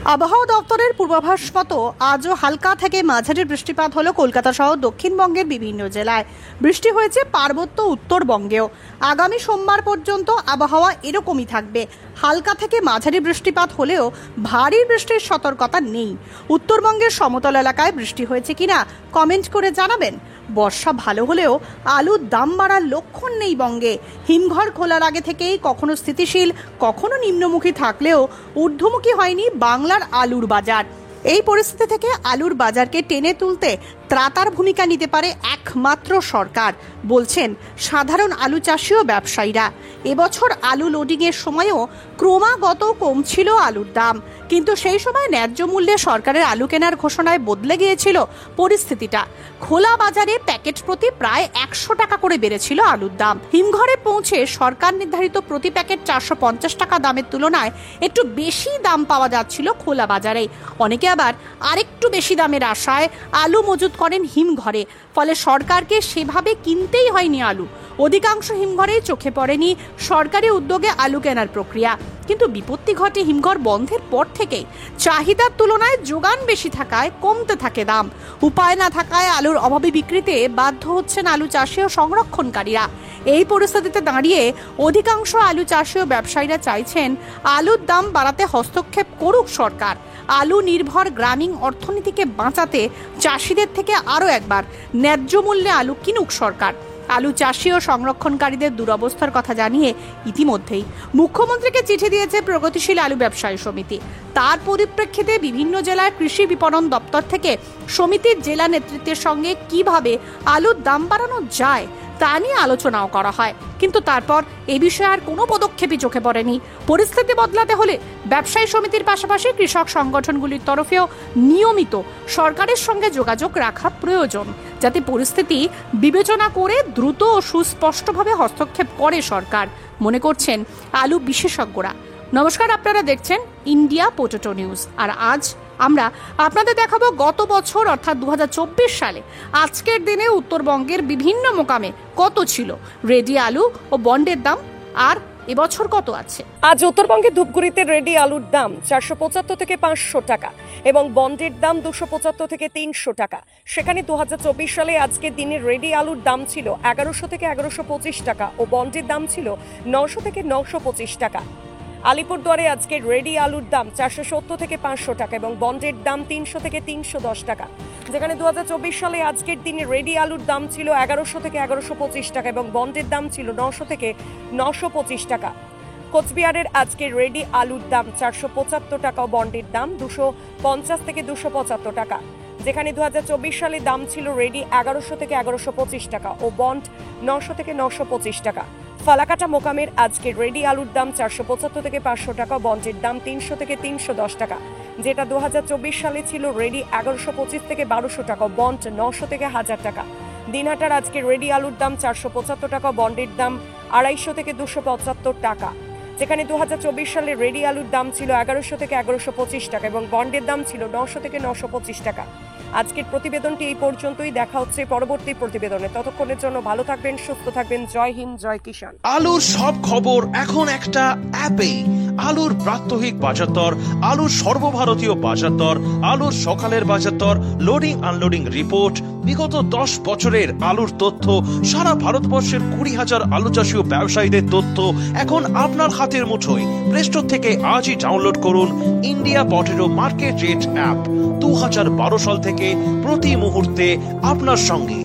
আবহাওয়া দপ্তরের পূর্বাভাস মতো আজও হালকা থেকে মাঝারি বৃষ্টিপাত হলো কলকাতা সহ দক্ষিণবঙ্গের বিভিন্ন জেলায়। বৃষ্টি হয়েছে পার্বত্য উত্তরবঙ্গেও। আগামী সোমবার পর্যন্ত আবহাওয়া এরকমই থাকবে। হালকা থেকে মাঝারি বৃষ্টিপাত হলেও ভারী বৃষ্টির সতর্কতা নেই। উত্তরবঙ্গের সমতল এলাকায় বৃষ্টি হয়েছে কিনা কমেন্ট করে জানাবেন। বর্ষা ভালো হলেও আলুর দাম বাড়ার লক্ষণ নেই বঙ্গে। হিমঘর খোলার আগে থেকেই কখনো স্থিতিশীল, কখনো নিম্নমুখী থাকলেও ঊর্ধ্বমুখী হয়নি বাংলার আলুর বাজার। এই পরিস্থিতি থেকে আলুর বাজারকে টেনে তুলতে ত্রাতার ভূমিকা নিতে পারে একমাত্র সরকার, বলছেন সাধারণ আলু চাষি ও ব্যবসায়ীরা। এবছর আলু লোডিংয়ের সময়ও ক্রমাগত কমছিল আলুর দাম, কিন্তু সেই সময় ন্যায্য মূল্যে সরকারের আলু কেনার ঘোষণায় বদলে গিয়েছিল পরিস্থিতিটা। খোলা বাজারে প্যাকেট প্রতি প্রায় 100 টাকা করে বেড়েছিল আলুর দাম। হিমঘরে পৌঁছে সরকার নির্ধারিত প্রতি প্যাকেট 450 টাকা দামের তুলনায় একটু বেশি দাম পাওয়া যাচ্ছিল খোলা বাজারে। অনেকে আবার আরেকটু বেশি দামের আশায় আলু মজুত করেন হিমঘরে, ফলে সরকারকে সেভাবে কিনতেই হয়নি আলু। অধিকাংশ হিমঘরেই চোখে পড়েনি সরকারি উদ্যোগে আলু কেনার প্রক্রিয়া। কিন্তু বিপত্তি ঘটে হিমঘর বন্ধের পর থেকেই। চাহিদার তুলনায় যোগান বেশি থাকায় কমতে থাকে দাম। উপায় না থাকায় আলুর অভাবে বিক্রিতে বাধ্য হচ্ছেন আলু চাষি ও সংরক্ষণকারীরা। এই পরিস্থিতিতে দাঁড়িয়ে অধিকাংশ আলু চাষি ও ব্যবসায়ীরা চাইছেন আলুর দাম বাড়াতে হস্তক্ষেপ করুক সরকার। আলু নির্ভর গ্রামীণ অর্থনীতিকে বাঁচাতে চাষিদের থেকে আরও একবার ন্যায্য মূল্যে আলু কিনুক সরকার। আলু চাষি ও সংরক্ষণকারীদের দুরবস্থার কথা জানিয়ে ইতিমধ্যেই মুখ্যমন্ত্রীকে চিঠি দিয়েছে প্রগতিশীল আলু ব্যবসায়ী সমিতি। তার পরিপ্রেক্ষিতে বিভিন্ন জেলার কৃষি বিপণন দপ্তর থেকে সমিতির জেলা নেতৃত্বের সঙ্গে কিভাবে আলুর দাম বাড়ানো যায় তা নিয়ে আলোচনাও করা হয়, কিন্তু তারপর এ বিষয়ে আর কোনো পদক্ষেপই চোখে পড়েনি। পরিস্থিতি বদলাতে হলে ব্যবসায়ী সমিতির পাশাপাশি কৃষক সংগঠনগুলির তরফেও নিয়মিত সরকারের সঙ্গে যোগাযোগ রাখা প্রয়োজন, যাতে পরিস্থিতি বিবেচনা করে দ্রুত ও সুস্পষ্টভাবে হস্তক্ষেপ করে সরকার, মনে করছেন আলু বিশেষজ্ঞরা। নমস্কার, আপনারা দেখছেন ইন্ডিয়া পোটেটো নিউজ। আর আজ আমরা আপনাদের দেখাবো গত বছর অর্থাৎ 2024 সালে আজকের দিনে উত্তরবঙ্গের বিভিন্ন মোকামে কত ছিল রেডি আলু ও বন্ডের দাম, আর এবছর কত আছে। আজ উত্তরবঙ্গের ধূপগুড়িতে রেডি আলুর দাম 475 থেকে 500 টাকা এবং বন্ডের দাম 275 থেকে 300 টাকা। সেখানে 2024 সালে আজকের দিনে রেডি আলুর দাম ছিল 1100 থেকে 1125 টাকা ও বন্ডের দাম ছিল 900 থেকে 925 টাকা। আলিপুরদুয়ারে আজকে রেডি আলুর দাম 470 থেকে 500 টাকা এবং বন্ডের দাম 300 থেকে 310 টাকা। যেখানে 2024 সালে আজকের দিনে রেডি আলুর দাম ছিল 1100 থেকে 1125 টাকা এবং বন্ডের দাম ছিল 900 থেকে 925 টাকা। কোচবিহারের আজকে রেডি আলুর দাম 475 টাকা ও বন্ডের দাম 250 থেকে 275 টাকা। যেখানে 2024 সালে দাম ছিল রেডি 1100 থেকে 1125 টাকা ও বন্ড 900 থেকে 925 টাকা। ফালাকাটা মোকামের আজকে রেডি আলুর দাম 475 থেকে 500 টাকা, বন্ডের দাম 300 থেকে 310 টাকা, যেটা 2024 সালে ছিল রেডি 1125 থেকে 1200 টাকা, বন্ড 900 থেকে 1000 টাকা। দিনহাটার আজকে রেডি আলুর দাম 475 টাকা, বন্ডের দাম 250 থেকে 275 টাকা। যেখানে 2024 সালে রেডি আলুর দাম ছিল 1100 থেকে 1125 টাকা এবং বন্ডের দাম ছিল 900 থেকে 925 টাকা। আজকের প্রতিবেদনটি এই পর্যন্তই। দেখা হচ্ছে পরবর্তী প্রতিবেদনে। ততক্ষণের জন্য ভালো থাকবেন, সুস্থ থাকবেন। জয় হিন্দ, জয় কিষান। আলুর সব খবর এখন একটা অ্যাপেই। আলুর প্রাত্যহিক বাজার দর, আলুর সর্বভারতীয় বাজার দর, আলুর সকালের বাজার দর, লোডিং আনলোডিং রিপোর্ট, বিগত 10 বছরের আলুর তথ্য, সারা ভারতবর্ষের 20,000 আলু চাষী ও ব্যবসায়ীদের তথ্য এখন আপনার হাতের মুঠোয়। প্লে স্টোর থেকে আজই ডাউনলোড করুন India potato market rate app. 2012 সাল থেকে প্রতি মুহূর্তে আপনার সঙ্গে।